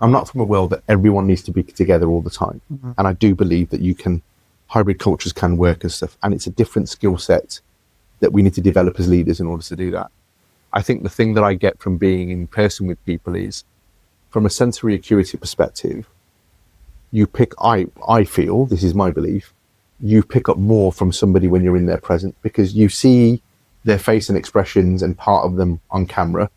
I'm not from a world that everyone needs to be together all the time. Mm-hmm. And I do believe that hybrid cultures can work and stuff. And it's a different skill set that we need to develop as leaders in order to do that. I think the thing that I get from being in person with people is, from a sensory acuity perspective, I feel, this is my belief, you pick up more from somebody when you're in their presence, because you see their face and expressions and part of them on camera.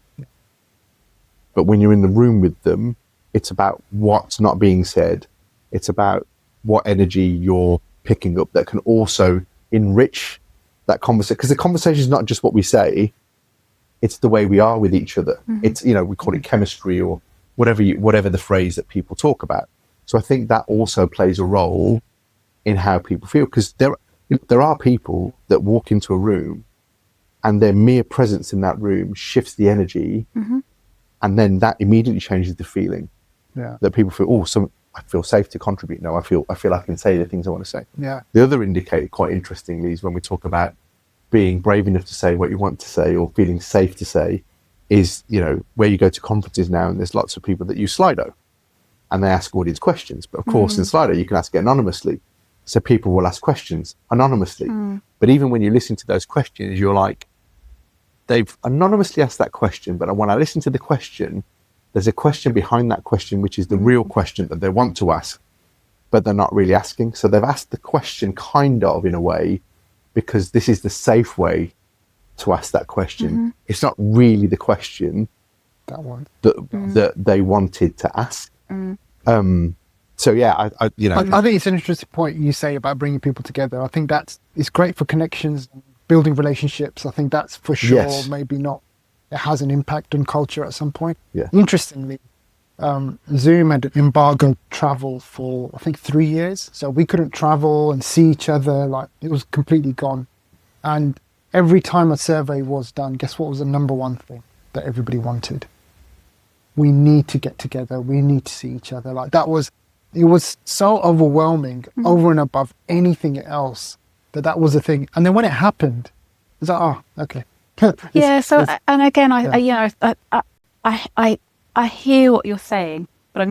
But when you're in the room with them, it's about what's not being said. It's about what energy you're picking up that can also enrich that conversation. Because the conversation is not just what we say, it's the way we are with each other. Mm-hmm. It's, we call it chemistry or whatever the phrase that people talk about. So I think that also plays a role in how people feel, because there are people that walk into a room and their mere presence in that room shifts the energy, mm-hmm. and then that immediately changes the feeling. Yeah. That people feel, I feel safe to contribute. No, I feel I can say the things I want to say. Yeah. The other indicator, quite interestingly, is when we talk about being brave enough to say what you want to say or feeling safe to say, is, where you go to conferences now and there's lots of people that use Slido and they ask audience questions. But of course, in Slido, you can ask it anonymously. So people will ask questions anonymously. But even when you listen to those questions, you're like, they've anonymously asked that question, but when I listen to the question, there's a question behind that question, which is the real question that they want to ask, but they're not really asking. So they've asked the question kind of in a way, because this is the safe way to ask that question. Mm-hmm. It's not really the question that they wanted to ask. So yeah, I think it's an interesting point you say about bringing people together. I think it's great for connections, building relationships. I think that's for sure. Yes. Maybe not. It has an impact on culture at some point. Yeah. Interestingly, Zoom had embargoed travel for, I think, 3 years. So we couldn't travel and see each other. Like, it was completely gone. And every time a survey was done, guess what was the number one thing that everybody wanted? We need to get together. We need to see each other. Like, it was so overwhelming, over and above anything else, that was the thing. And then when it happened, it's like, okay. And again, I hear what you're saying,